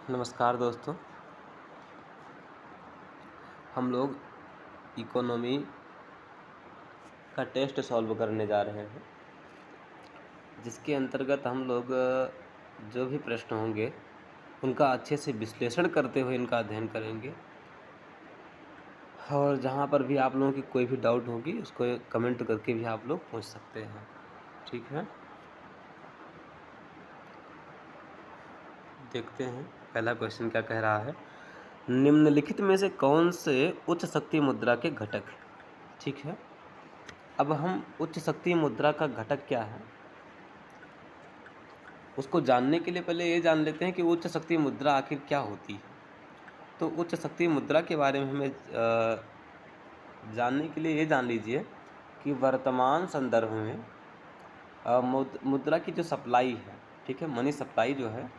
नमस्कार दोस्तों। हम लोग इकोनॉमी का टेस्ट सॉल्व करने जा रहे हैं, जिसके अंतर्गत हम लोग जो भी प्रश्न होंगे उनका अच्छे से विश्लेषण करते हुए इनका अध्ययन करेंगे। और जहाँ पर भी आप लोगों की कोई भी डाउट होगी उसको कमेंट करके भी आप लोग पूछ सकते हैं। ठीक है, देखते हैं पहला क्वेश्चन क्या कह रहा है। निम्नलिखित में से कौन से उच्च शक्ति मुद्रा के घटक हैं? ठीक है, अब हम उच्च शक्ति मुद्रा का घटक क्या है उसको जानने के लिए पहले ये जान लेते हैं कि उच्च शक्ति मुद्रा आखिर क्या होती है। तो उच्च शक्ति मुद्रा के बारे में हमें जानने के लिए ये जान लीजिए कि वर्तमान संदर्भ में मुद्रा की जो सप्लाई है, ठीक है, मनी सप्लाई जो है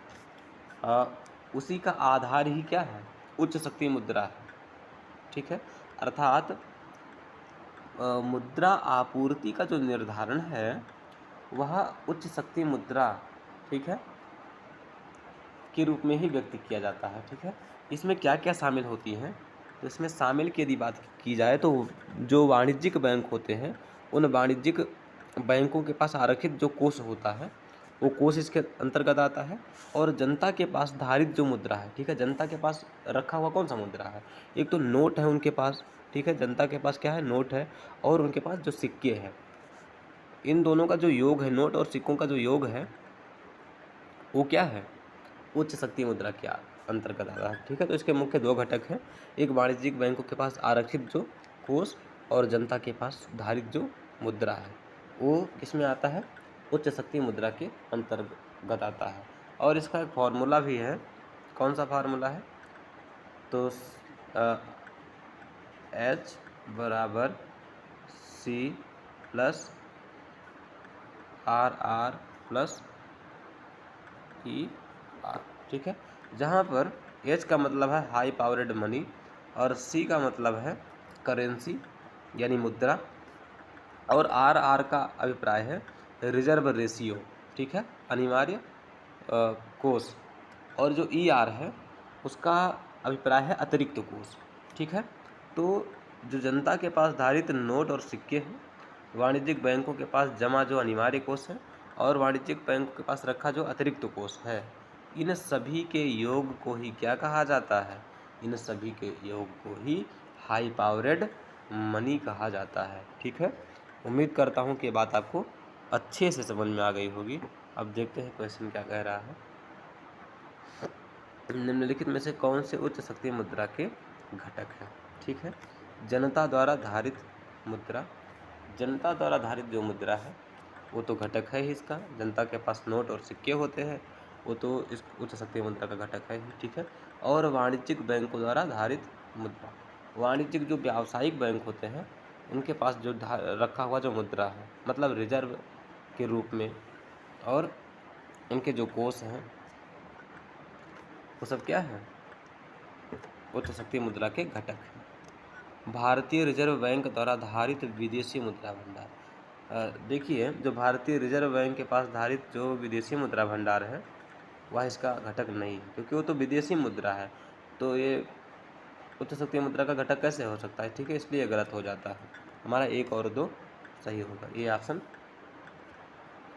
उसी का आधार ही क्या है, उच्च शक्ति मुद्रा है। ठीक है, अर्थात मुद्रा आपूर्ति का जो निर्धारण है वह उच्च शक्ति मुद्रा, ठीक है, के रूप में ही व्यक्त किया जाता है। ठीक है, इसमें क्या क्या शामिल होती हैं, तो इसमें शामिल की यदि बात की जाए तो जो वाणिज्यिक बैंक होते हैं उन वाणिज्यिक बैंकों के पास आरक्षित जो कोष होता है वो कोष इसके अंतर्गत आता है। और जनता के पास धारित जो मुद्रा है, ठीक है, जनता के पास रखा हुआ कौन सा मुद्रा है, एक तो नोट है उनके पास, ठीक है, जनता के पास क्या है, नोट है, और उनके पास जो सिक्के हैं, इन दोनों का जो योग है, नोट और सिक्कों का जो योग है वो क्या है, उच्च शक्ति मुद्रा के अंतर्गत आता है। ठीक है, तो इसके मुख्य दो घटक हैं, एक वाणिज्यिक बैंकों के पास आरक्षित जो कोष और जनता के पास धारित जो मुद्रा है वो किस में आता है, उच्च शक्ति मुद्रा के अंतर्गत आता है। और इसका एक फॉर्मूला भी है, कौन सा फार्मूला है, तो H बराबर C plus RR plus ER। ठीक है, जहाँ पर H का मतलब है हाई पावरेड मनी और C का मतलब है करेंसी यानी मुद्रा, और RR का अभिप्राय है रिजर्व रेशियो, ठीक है, अनिवार्य कोष, और जो ER है उसका अभिप्राय है अतिरिक्त कोष। ठीक है, तो जो जनता के पास धारित नोट और सिक्के हैं, वाणिज्यिक बैंकों के पास जमा जो अनिवार्य कोष है, और वाणिज्यिक बैंकों के पास रखा जो अतिरिक्त कोष है, इन सभी के योग को ही क्या कहा जाता है, इन सभी के योग को ही हाई पावरेड मनी कहा जाता है। ठीक है, उम्मीद करता हूँ कि ये बात आपको अच्छे से समझ में आ गई होगी। अब देखते हैं क्वेश्चन क्या कह रहा है। निम्नलिखित में से कौन से उच्च शक्ति मुद्रा के घटक हैं? ठीक है, जनता द्वारा धारित मुद्रा, जनता द्वारा धारित जो मुद्रा है वो तो घटक है ही इसका, जनता के पास नोट और सिक्के होते हैं वो तो इस उच्च शक्ति मुद्रा का घटक है ही। ठीक है, और वाणिज्यिक बैंकों द्वारा धारित मुद्रा, वाणिज्यिक जो व्यावसायिक बैंक होते हैं उनके पास जो रखा हुआ जो मुद्रा है, मतलब रिजर्व के रूप में, और उनके जो कोष हैं वो सब क्या है, उच्च शक्ति मुद्रा के घटक हैं। भारतीय रिजर्व बैंक द्वारा धारित विदेशी मुद्रा भंडार, देखिए जो भारतीय रिजर्व बैंक के पास धारित जो विदेशी मुद्रा भंडार है वह इसका घटक नहीं है, क्योंकि वो तो विदेशी मुद्रा है, तो ये उच्च शक्ति मुद्रा का घटक कैसे हो सकता है। ठीक है, इसलिए गलत हो जाता है, हमारा 1 और 2 सही होगा, ये ऑप्शन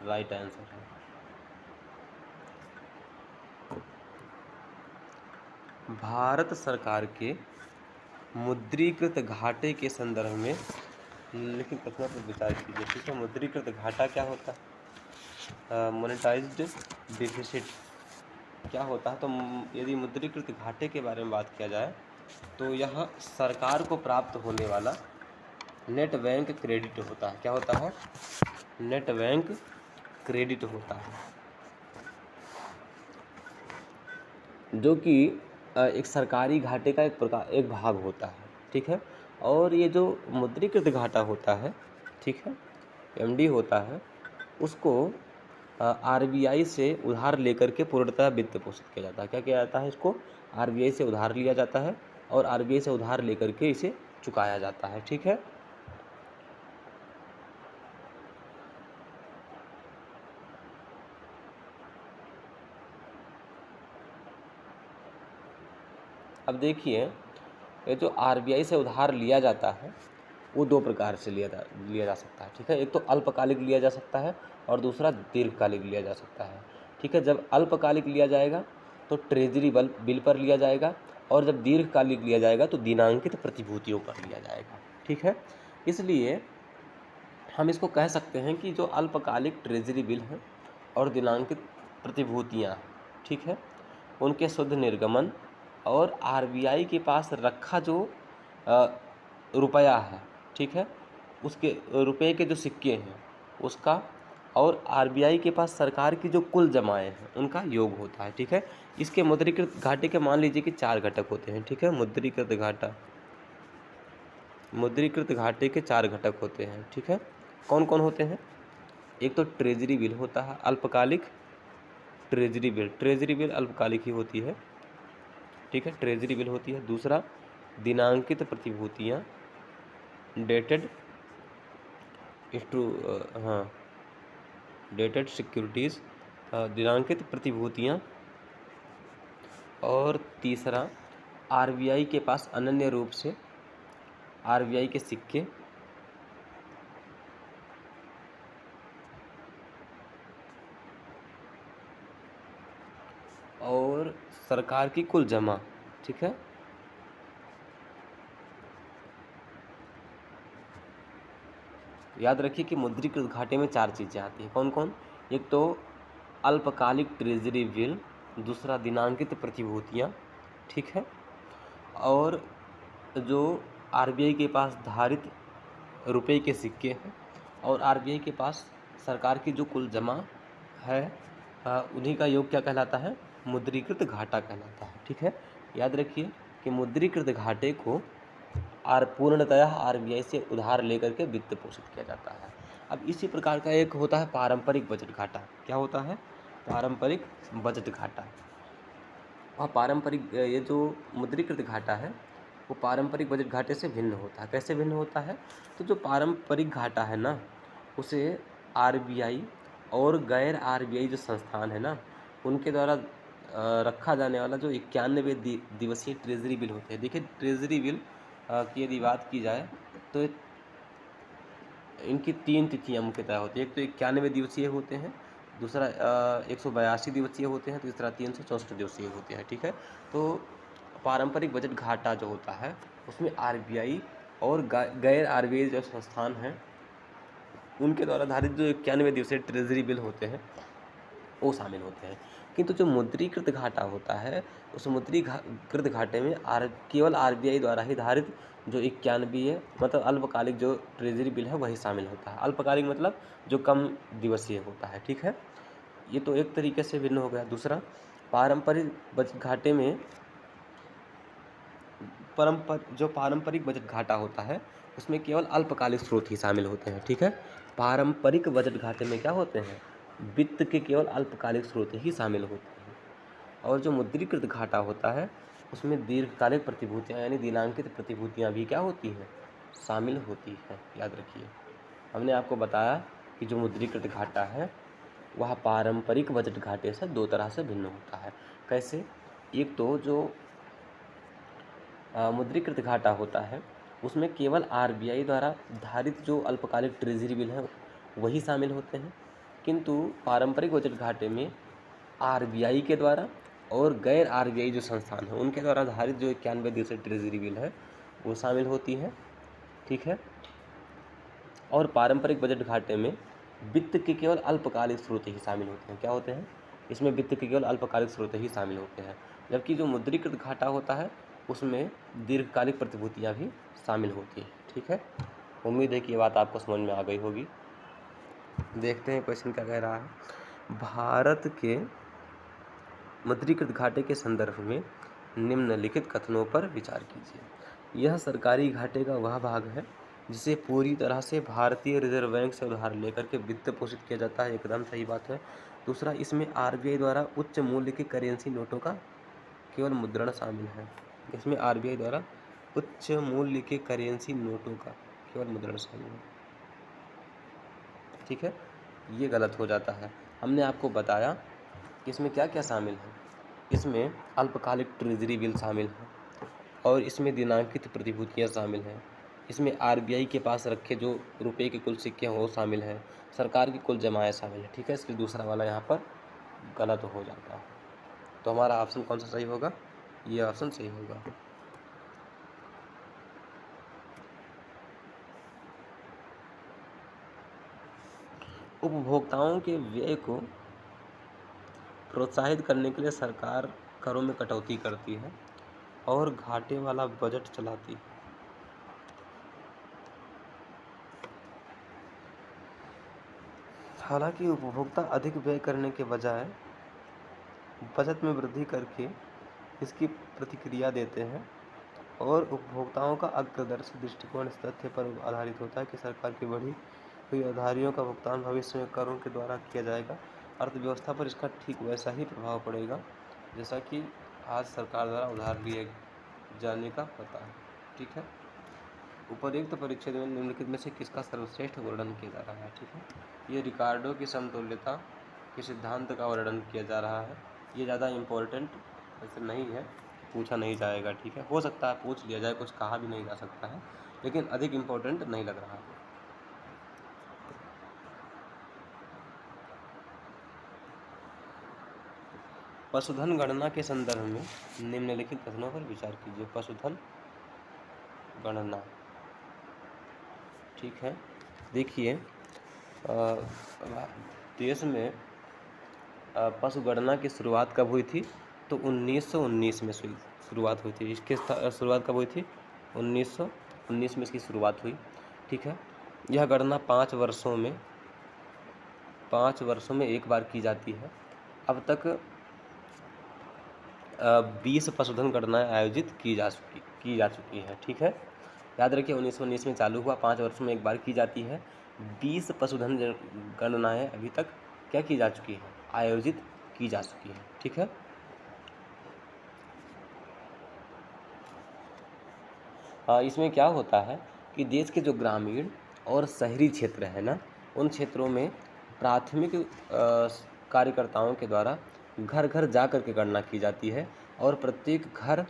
राइट आंसर है। भारत सरकार के मुद्रीकृत घाटे के संदर्भ में निम्नलिखित कथनों पर विचार कीजिए। ठीक है, मुद्रीकृत घाटा क्या होता है, मोनेटाइज्ड डिफिसिट क्या होता है, तो यदि मुद्रीकृत घाटे के बारे में बात किया जाए तो यह सरकार को प्राप्त होने वाला नेट बैंक क्रेडिट होता है। क्या होता है, नेट बैंक क्रेडिट होता है, जो कि एक सरकारी घाटे का एक भाग होता है। ठीक है, और ये जो मुद्रीकृत घाटा होता है, ठीक है, एमडी होता है, उसको आरबीआई से उधार लेकर के पूर्णतः वित्त पोषित किया जाता है। क्या किया जाता है, इसको आरबीआई से उधार लिया जाता है और आरबीआई से उधार लेकर के इसे चुकाया जाता है। ठीक है, अब देखिए, ये जो आरबीआई से उधार लिया जाता है वो दो प्रकार से लिया जा सकता है, ठीक है। एक तो अल्पकालिक लिया जा सकता है और दूसरा दीर्घकालिक लिया जा सकता है, ठीक है। जब अल्पकालिक लिया जाएगा तो ट्रेजरी बिल पर लिया जाएगा, और जब दीर्घकालिक लिया जाएगा तो दिनांकित प्रतिभूतियों पर लिया जाएगा, ठीक है। इसलिए हम इसको कह सकते हैं कि जो अल्पकालिक ट्रेजरी बिल हैं और दिनांकित प्रतिभूतियाँ, ठीक है, उनके शुद्ध निर्गमन और आरबीआई के पास रखा जो रुपया है, ठीक है, उसके रुपये के जो सिक्के हैं उसका, और आरबीआई के पास सरकार की जो कुल जमाएँ हैं उनका योग होता है, ठीक है। इसके मुद्रीकृत घाटे के मान लीजिए कि 4 घटक होते हैं, ठीक है। मुद्रीकृत घाटे के 4 घटक होते हैं, ठीक है। कौन कौन होते हैं? एक तो ट्रेजरी बिल होता है, अल्पकालिक ट्रेजरी बिल अल्पकालिक ही होती है, ठीक है, ट्रेजरी बिल होती है। दूसरा दिनांकित प्रतिभूतियाँ, डेटेड डेटेड सिक्योरिटीज़, दिनांकित प्रतिभूतियाँ। और तीसरा आरबीआई के पास अनन्य रूप से आरबीआई के सिक्के और सरकार की कुल जमा, ठीक है। याद रखिए कि मुद्रीकृत घाटे में 4 चीज़ें आती हैं। कौन कौन? एक तो अल्पकालिक ट्रेजरी बिल, दूसरा दिनांकित प्रतिभूतियाँ, ठीक है, और जो आरबीआई के पास धारित रुपए के सिक्के हैं, और आरबीआई के पास सरकार की जो कुल जमा है उन्हीं का योग क्या कहलाता है? मुद्रीकृत घाटा कहलाता है, ठीक है। याद रखिए कि मुद्रीकृत घाटे को पूर्णतया आरबीआई से उधार लेकर के वित्त पोषित किया जाता है। अब इसी प्रकार का एक होता है पारंपरिक बजट घाटा। क्या होता है? पारंपरिक बजट घाटा। वह पारंपरिक ये जो मुद्रीकृत घाटा है वो पारंपरिक बजट घाटे से भिन्न होता है। कैसे भिन्न होता है? तो जो पारंपरिक घाटा है ना, उसे आरबीआई और गैर आरबीआई जो संस्थान है ना, उनके द्वारा रखा जाने वाला जो 91 दिवसीय ट्रेजरी बिल होते हैं। देखिए, ट्रेजरी बिल की यदि बात की जाए तो इनकी 3 तिथियाँ मुख्यतः होती है। एक तो 91 दिवसीय होते हैं, दूसरा 182 दिवसीय होते हैं, तीसरा 364 दिवसीय होते हैं, ठीक है। तो पारंपरिक बजट घाटा जो होता है उसमें आरबीआई और गैर आरबीआई जो संस्थान हैं उनके द्वारा धारित जो 91 दिवसीय ट्रेजरी बिल होते हैं वो शामिल होते हैं। किंतु जो मुद्रीकृत घाटा होता है उस मुद्रीकृत घाटे में केवल आरबीआई द्वारा ही धारित जो 91 मतलब अल्पकालिक जो ट्रेजरी बिल है वही शामिल होता है। अल्पकालिक मतलब जो कम दिवसीय होता है, ठीक है। ये तो एक तरीके से भिन्न हो गया। दूसरा, पारंपरिक बजट घाटे में जो पारंपरिक बजट घाटा होता है उसमें केवल अल्पकालिक स्रोत ही शामिल होते हैं, ठीक है। पारंपरिक बजट घाटे में क्या होते हैं? वित्त के केवल अल्पकालिक स्रोत ही शामिल होते हैं। और जो मुद्रीकृत घाटा होता है उसमें दीर्घकालिक प्रतिभूतियाँ यानी दिनांकित प्रतिभूतियाँ भी क्या होती हैं? शामिल होती हैं। याद रखिए, हमने आपको बताया कि जो मुद्रीकृत घाटा है वह पारंपरिक बजट घाटे से 2 तरह से भिन्न होता है। कैसे? एक तो जो मुद्रीकृत घाटा होता है उसमें केवल आरबीआई द्वारा धारित जो अल्पकालिक ट्रेजरी बिल हैं वही शामिल होते हैं, किंतु पारंपरिक बजट घाटे में आरबीआई के द्वारा और गैर आरबीआई जो संस्थान हैं उनके द्वारा धारित जो 91 दिवसीय ट्रेजरी बिल है वो शामिल होती है, ठीक है। और पारंपरिक बजट घाटे में वित्त के केवल अल्पकालिक स्रोत ही शामिल होते हैं। क्या होते हैं? इसमें वित्त के केवल अल्पकालिक स्रोत ही शामिल होते हैं। जबकि जो मुद्रीकृत घाटा होता है उसमें दीर्घकालिक प्रतिभूतियाँ भी शामिल होती हैं, ठीक है। उम्मीद है कि ये बात आपको समझ में आ गई होगी। देखते हैं क्वेश्चन क्या कह रहा है। भारत के मुद्रीकृत घाटे के संदर्भ में निम्नलिखित कथनों पर विचार कीजिए। यह सरकारी घाटे का वह भाग है जिसे पूरी तरह से भारतीय रिजर्व बैंक से उधार लेकर के वित्त पोषित किया जाता है। एकदम सही बात है। दूसरा, इसमें आरबीआई द्वारा उच्च मूल्य के करेंसी नोटों का केवल मुद्रण शामिल है। इसमें आरबीआई द्वारा उच्च मूल्य के करेंसी नोटों का केवल मुद्रण शामिल है, ठीक है। ये गलत हो जाता है। हमने आपको बताया कि इसमें क्या क्या शामिल है। इसमें अल्पकालिक ट्रेजरी बिल शामिल है, और इसमें दिनांकित प्रतिभूतियाँ शामिल हैं। इसमें आरबीआई के पास रखे जो रुपए के कुल सिक्के हैं वो शामिल हैं, सरकार की कुल जमाएँ शामिल है। ठीक है, इसलिए दूसरा वाला यहाँ पर गलत हो जाता है। तो हमारा ऑप्शन कौन सा सही होगा? ये ऑप्शन सही होगा। उपभोक्ताओं के व्यय को प्रोत्साहित करने के लिए सरकार करों में कटौती करती है और घाटे वाला बजट चलाती है। हालांकि उपभोक्ता अधिक व्यय करने के बजाय बचत में वृद्धि करके इसकी प्रतिक्रिया देते हैं, और उपभोक्ताओं का अग्रदर्शी दृष्टिकोण इस तथ्य पर आधारित होता है कि सरकार की बढ़ी हुई उधारियों का भुगतान भविष्य में करों के द्वारा किया जाएगा। अर्थव्यवस्था पर इसका ठीक वैसा ही प्रभाव पड़ेगा जैसा कि आज सरकार द्वारा उधार लिए जाने का पता है। ठीक है, उपर्युक्त परिच्छेद में निम्नलिखित में से किसका सर्वश्रेष्ठ वर्णन किया जा रहा है? ठीक है, ये रिकार्डो की समतुल्यता के सिद्धांत का वर्णन किया जा रहा है। ये ज़्यादा इम्पोर्टेंट ऐसे नहीं है, पूछा नहीं जाएगा। ठीक है, हो सकता है पूछ लिया जाए, कुछ कहा भी नहीं जा सकता है, लेकिन अधिक इम्पोर्टेंट नहीं लग रहा है। पशुधन गणना के संदर्भ में निम्नलिखित कथनों पर विचार कीजिए। पशुधन गणना, ठीक है, देखिए देश में पशु गणना की शुरुआत कब हुई थी? तो 1919 में शुरुआत हुई थी। इसकी शुरुआत कब हुई थी? 1919 में इसकी शुरुआत हुई। ठीक है, यह गणना 5 वर्षों में एक बार की जाती है। अब तक 20 पशुधन गणनाएं आयोजित की जा चुकी है। ठीक है, याद रखिए 1919 में चालू हुआ, 5 वर्षों में एक बार की जाती है। 20 पशुधन गणनाएं अभी तक क्या की जा चुकी है? आयोजित की जा चुकी है। ठीक है, इसमें क्या होता है कि देश के जो ग्रामीण और शहरी क्षेत्र है ना, उन क्षेत्रों में प्राथमिक कार्यकर्ताओं के द्वारा घर घर जा कर के गणना की जाती है, और प्रत्येक घर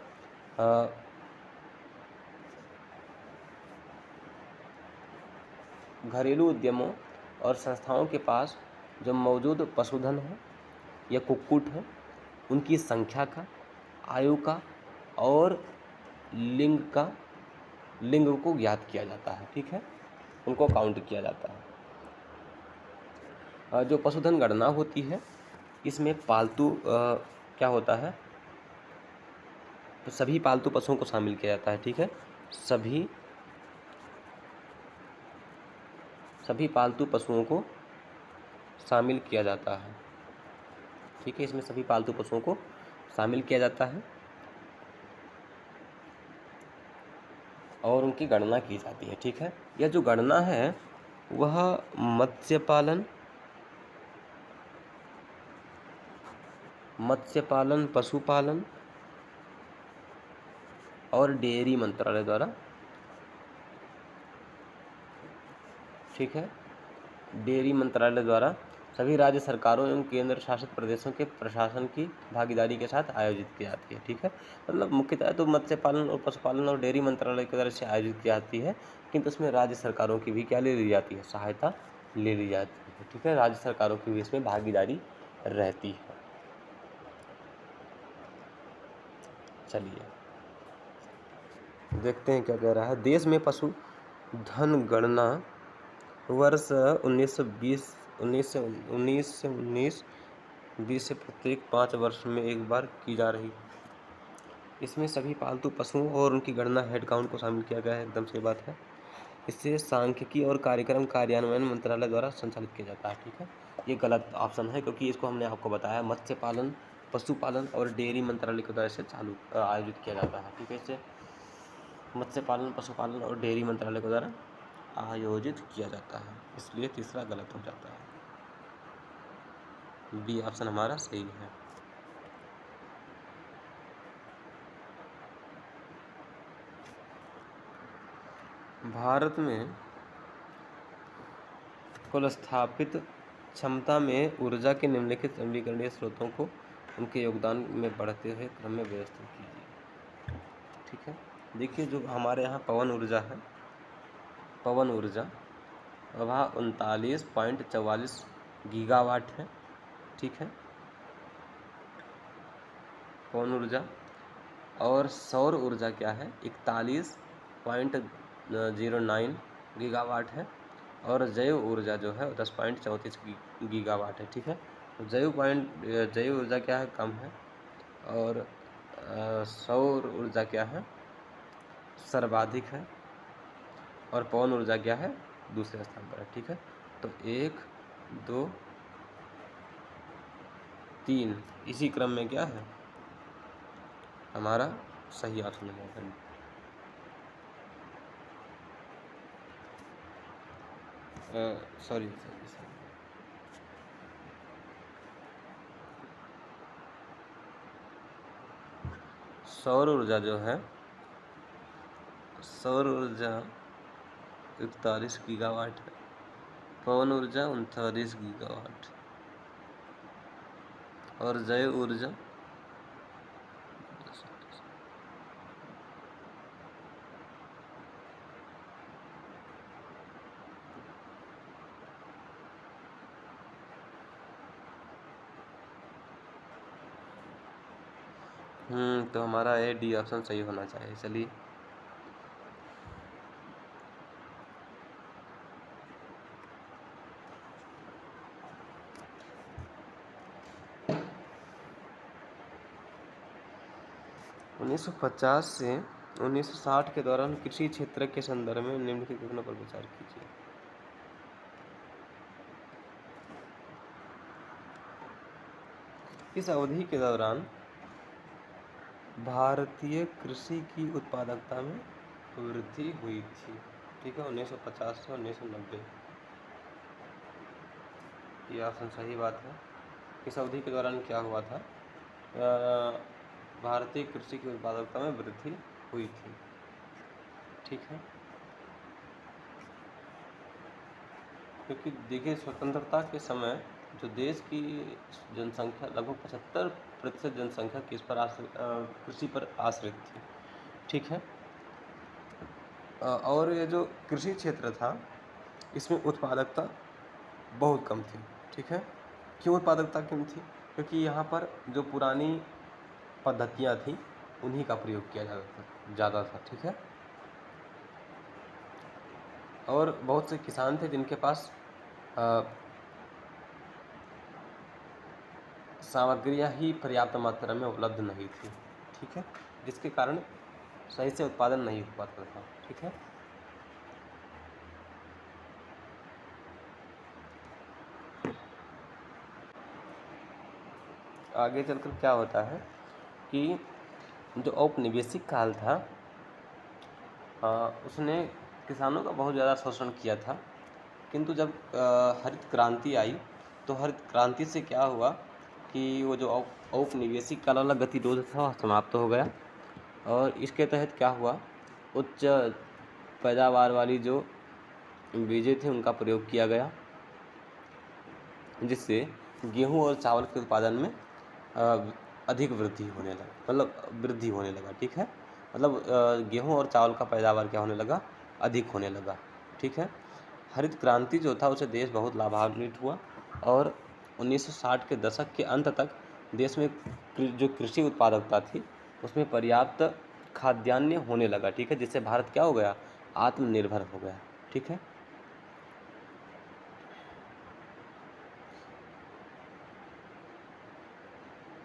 घरेलू उद्यमों और संस्थाओं के पास जो मौजूद पशुधन है या कुक्कुट है, उनकी संख्या का, आयु का और लिंग को ज्ञात किया जाता है। ठीक है, उनको काउंट किया जाता है। जो पशुधन गणना होती है, इसमें पालतू क्या होता है, तो सभी पालतू पशुओं को शामिल किया जाता है। ठीक है, सभी पालतू पशुओं को शामिल किया जाता है। ठीक है, इसमें सभी पालतू पशुओं को शामिल किया जाता है और उनकी गणना की जाती है। ठीक है, यह जो गणना है वह मत्स्य पालन, पशुपालन और डेयरी मंत्रालय द्वारा, ठीक है, डेयरी मंत्रालय द्वारा सभी राज्य सरकारों एवं केंद्र शासित प्रदेशों के प्रशासन की भागीदारी के साथ आयोजित की जाती है। ठीक है, मतलब मुख्यतः तो मत्स्य पालन और पशुपालन और डेयरी मंत्रालय की तरफ से आयोजित की जाती है, किंतु उसमें राज्य सरकारों की भी क्या ले ली जाती है? सहायता ले ली जाती है। ठीक है, राज्य सरकारों की भी इसमें भागीदारी रहती है। चलिए देखते हैं क्या कह रहा है। देश में पशुधन गणना वर्ष 1920 से प्रत्येक 5 वर्ष में एक बार की जा रही है। इसमें सभी पालतू पशुओं और उनकी गणना हेड काउंट को शामिल किया गया है, एकदम सही बात है। इससे सांख्यिकी और कार्यक्रम कार्यान्वयन मंत्रालय द्वारा संचालित किया जाता है। ठीक है, ये गलत ऑप्शन है, क्योंकि इसको हमने आपको बताया मत्स्य पालन, पशुपालन और डेयरी मंत्रालय के द्वारा से आयोजित किया जाता है। ठीक है, इससे मत्स्य पालन, पशुपालन और डेयरी मंत्रालय के द्वारा आयोजित किया जाता है, इसलिए तीसरा गलत हो जाता है। बी ऑप्शन हमारा सही है। भारत में कुल स्थापित क्षमता में ऊर्जा के निम्नलिखित नवीकरणीय स्रोतों को उनके योगदान में बढ़ते हुए क्रम में व्यवस्थित कीजिए। ठीक है। देखिए जो हमारे यहाँ पवन ऊर्जा है, पवन ऊर्जा वह 39.44 गीगावाट है। ठीक है, पवन ऊर्जा। और सौर ऊर्जा क्या है, 41.09 गीगावाट है। और जैव ऊर्जा जो है 10.34 गीगावाट है। ठीक है, जैव ऊर्जा क्या है, कम है। और सौर ऊर्जा क्या है, सर्वाधिक है। और पवन ऊर्जा क्या है, दूसरे स्थान पर है। ठीक है, तो 1, 2, 3 इसी क्रम में क्या है हमारा सही ऑप्शन है। सॉरी सौर ऊर्जा जो है, सौर ऊर्जा 41 गीगावाट है, पवन ऊर्जा 39 गीगावाट और जैव ऊर्जा तो हमारा ए डी ऑप्शन सही होना चाहिए। चलिए उन्नीस सौ 50 से 1960 के दौरान कृषि क्षेत्र के संदर्भ में निम्नलिखित कथनों पर विचार कीजिए। इस अवधि के दौरान भारतीय कृषि की उत्पादकता में वृद्धि हुई थी। ठीक है, 1950 से 1990, ये ऑप्शन सही बात है। इस अवधि के दौरान क्या हुआ था, भारतीय कृषि की उत्पादकता में वृद्धि हुई थी। ठीक है, क्योंकि देखिए स्वतंत्रता के समय जो देश की जनसंख्या लगभग 75% जनसंख्या किस पर कृषि पर आश्रित थी। ठीक है, और ये जो कृषि क्षेत्र था इसमें उत्पादकता बहुत कम थी। ठीक है, क्यों उत्पादकता कम थी, क्योंकि यहाँ पर जो पुरानी पद्धतियाँ थी उन्हीं का प्रयोग किया ज़्यादा था। ठीक है, और बहुत से किसान थे जिनके पास सामग्रियाँ ही पर्याप्त मात्रा में उपलब्ध नहीं थी। ठीक है, जिसके कारण सही से उत्पादन नहीं हो पाता था। ठीक है, आगे चलकर क्या होता है कि जो औपनिवेशिक काल था उसने किसानों का बहुत ज़्यादा शोषण किया था। किंतु जब हरित क्रांति आई तो हरित क्रांति से क्या हुआ कि वो जो औपनिवेशिक काल वाला गतिरोध था समाप्त हो गया। और इसके तहत क्या हुआ, उच्च पैदावार वाली जो बीजें थे उनका प्रयोग किया गया, जिससे गेहूं और चावल के उत्पादन में अधिक वृद्धि होने लगा, मतलब वृद्धि होने लगा। ठीक है, मतलब गेहूं और चावल का पैदावार क्या होने लगा, अधिक होने लगा। ठीक है, हरित क्रांति जो था उसे देश बहुत लाभान्वित हुआ और 1960 के दशक के अंत तक देश में जो कृषि उत्पादकता थी उसमें पर्याप्त खाद्यान्न होने लगा। ठीक है, जिससे भारत क्या हो गया, आत्मनिर्भर हो गया। ठीक है,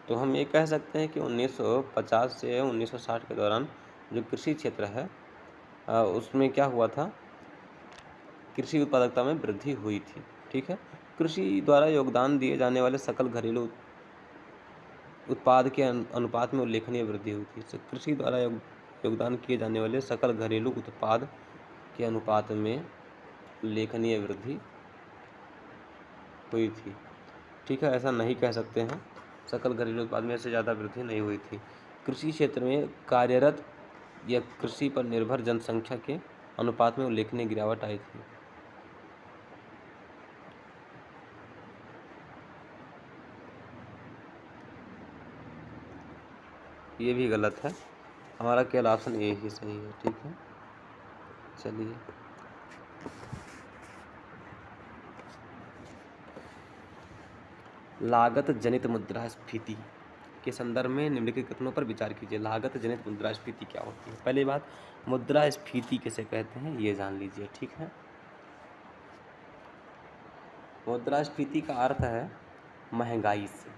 तो हम ये कह सकते हैं कि 1950 से 1960 के दौरान जो कृषि क्षेत्र है उसमें क्या हुआ था, कृषि उत्पादकता में वृद्धि हुई थी। ठीक है, कृषि द्वारा योगदान दिए जाने वाले सकल घरेलू उत्पाद के अनुपात में उल्लेखनीय वृद्धि हुई थी। कृषि द्वारा योगदान किए जाने वाले सकल घरेलू उत्पाद के अनुपात में उल्लेखनीय वृद्धि हुई थी। ठीक है, ऐसा नहीं कह सकते हैं, सकल घरेलू उत्पाद में से ज़्यादा वृद्धि नहीं हुई थी। कृषि क्षेत्र में कार्यरत या कृषि पर निर्भर जनसंख्या के अनुपात में उल्लेखनीय गिरावट आई थी। ये भी गलत है। हमारा केवल ऑप्शन ए ही सही है। ठीक है, चलिए। लागत जनित मुद्रास्फीति के संदर्भ में निम्नलिखित कथनों पर विचार कीजिए। लागत जनित मुद्रास्फीति क्या होती है? पहली बात, मुद्रास्फीति किसे कहते हैं ये जान लीजिए। ठीक है, मुद्रास्फीति का अर्थ है महंगाई से।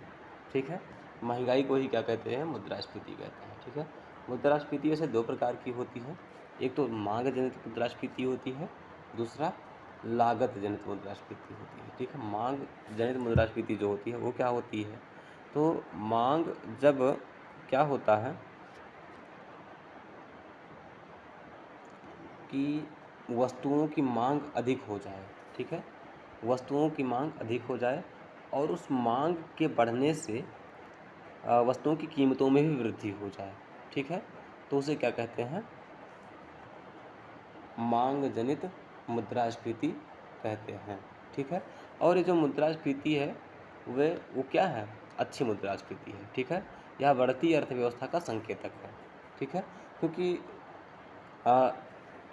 ठीक है, महंगाई को ही क्या कहते हैं? मुद्रास्फीति कहते हैं। ठीक है, मुद्रास्फीति वैसे दो प्रकार की होती है, एक तो मांग जनित मुद्रास्फीति होती है, दूसरा लागत जनित मुद्रास्फीति होती है। ठीक है, मांग जनित मुद्रास्फीति जो होती है वो क्या होती है? तो मांग जब क्या होता है कि वस्तुओं की मांग अधिक हो जाए। ठीक है, वस्तुओं की मांग अधिक हो जाए और उस मांग के बढ़ने से वस्तुओं की कीमतों में भी वृद्धि हो जाए। ठीक है, तो उसे क्या कहते हैं? मांग जनित मुद्रास्फीति कहते हैं। ठीक है, और ये जो मुद्रास्फीति है वो क्या है? अच्छी मुद्रास्फीति है। ठीक है, यह बढ़ती अर्थव्यवस्था का संकेतक है। ठीक है, क्योंकि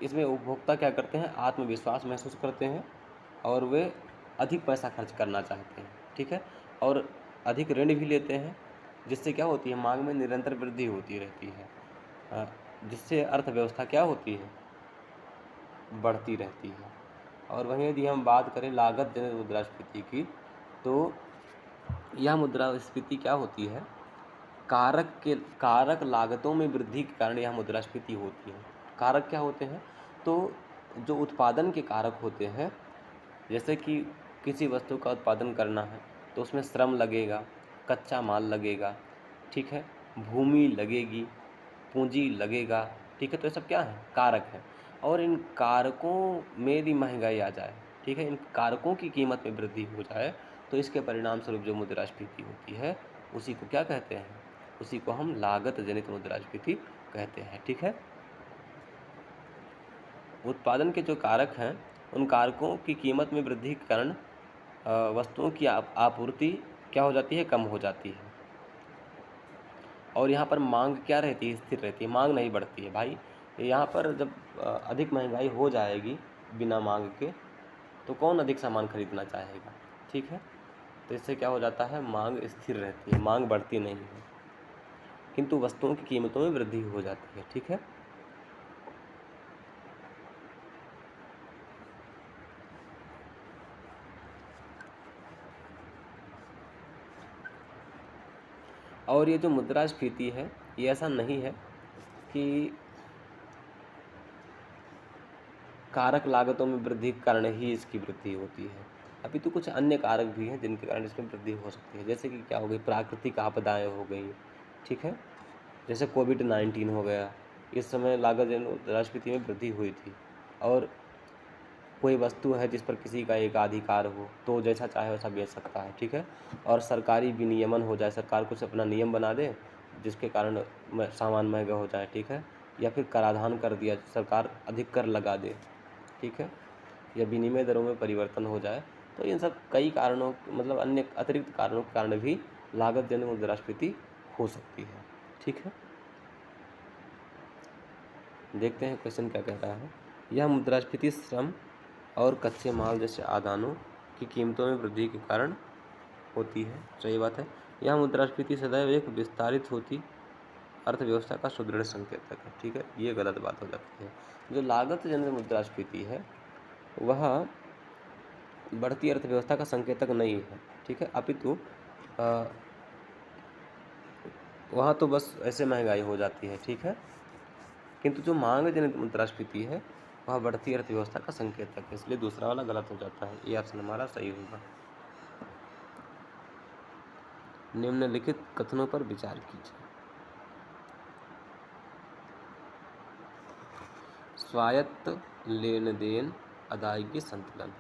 इसमें उपभोक्ता क्या करते हैं? आत्मविश्वास महसूस करते हैं और वे अधिक पैसा खर्च करना चाहते हैं। ठीक है, और अधिक ऋण भी लेते हैं, जिससे क्या होती है? मांग में निरंतर वृद्धि होती रहती है, जिससे अर्थव्यवस्था क्या होती है? बढ़ती रहती है। और वहीं यदि हम बात करें लागत जनित मुद्रास्फीति की, तो यह मुद्रास्फीति क्या होती है? कारक लागतों में वृद्धि के कारण यह मुद्रास्फीति होती है। कारक क्या होते हैं? तो जो उत्पादन के कारक होते हैं, जैसे कि किसी वस्तु का उत्पादन करना है तो उसमें श्रम लगेगा, कच्चा माल लगेगा, ठीक है, भूमि लगेगी, पूंजी लगेगा। ठीक है, तो ये सब क्या है? कारक है। और इन कारकों में यदि महंगाई आ जाए, ठीक है, इन कारकों की कीमत में वृद्धि हो जाए, तो इसके परिणाम स्वरूप जो मुद्रास्फीति होती है उसी को क्या कहते हैं? उसी को हम लागत जनित मुद्रास्फीति कहते हैं। ठीक है, उत्पादन के जो कारक हैं उन कारकों की कीमत में वृद्धि के कारण वस्तुओं की आपूर्ति क्या हो जाती है? कम हो जाती है। और यहाँ पर मांग क्या रहती है? स्थिर रहती है, मांग नहीं बढ़ती है भाई। यहाँ पर जब अधिक महंगाई हो जाएगी बिना मांग के, तो कौन अधिक सामान खरीदना चाहेगा? ठीक है, तो इससे क्या हो जाता है? मांग स्थिर रहती है, मांग बढ़ती नहीं है, किंतु वस्तुओं की कीमतों में वृद्धि हो जाती है। ठीक है, और ये जो मुद्रास्फीति है ये ऐसा नहीं है कि कारक लागतों में वृद्धि के कारण ही इसकी वृद्धि होती है, अभी तो कुछ अन्य कारक भी हैं जिनके कारण इसमें वृद्धि हो सकती है। जैसे कि क्या हो गई? प्राकृतिक आपदाएं हो गई। ठीक है, जैसे कोविड-19 हो गया, इस समय लागत जनित मुद्रास्फीति में वृद्धि हुई थी। और कोई वस्तु है जिस पर किसी का एकाधिकार हो तो जैसा चाहे वैसा बेच सकता है। ठीक है, और सरकारी विनियमन हो जाए, सरकार कुछ अपना नियम बना दे जिसके कारण सामान महंगा हो जाए। ठीक है, या फिर कराधान कर दिया, सरकार अधिक कर लगा दे। ठीक है, या विनिमय दरों में परिवर्तन हो जाए, तो इन सब कई कारणों मतलब अन्य अतिरिक्त कारणों के कारण भी लागत जनित मुद्रास्फीति हो सकती है। ठीक है, देखते हैं क्वेश्चन क्या कहता है। यह मुद्रास्फीति श्रम और कच्चे माल जैसे आदानों की कीमतों में वृद्धि के कारण होती है। सही बात है, यह मुद्रास्फीति सदैव एक विस्तारित होती अर्थव्यवस्था का सुदृढ़ संकेतक है। ठीक है, ये गलत बात हो जाती है। जो लागत जनित मुद्रास्फीति है वह बढ़ती अर्थव्यवस्था का संकेतक नहीं है। ठीक है, अपितु वहाँ तो बस ऐसे महंगाई हो जाती है। ठीक है, किंतु जो मांग जनित मुद्रास्फीति है वह बढ़ती अर्थव्यवस्था का संकेतक है, इसलिए दूसरा वाला गलत हो जाता है। ये ऑप्शन हमारा सही होगा। निम्नलिखित कथनों पर विचार कीजिए। स्वायत्त लेन देन अदायगी संतुलन,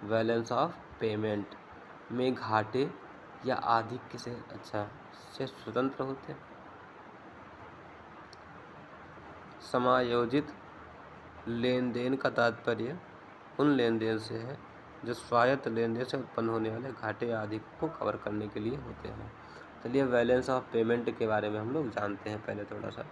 बैलेंस ऑफ पेमेंट में घाटे या आधिक्य से से स्वतंत्र होते हैं। समायोजित लेन देन का तात्पर्य उन लेन देन से है जो स्वायत्त लेन देन से उत्पन्न होने वाले घाटे या आधिक्य को कवर करने के लिए होते हैं। चलिए बैलेंस ऑफ पेमेंट के बारे में हम लोग जानते हैं पहले थोड़ा सा।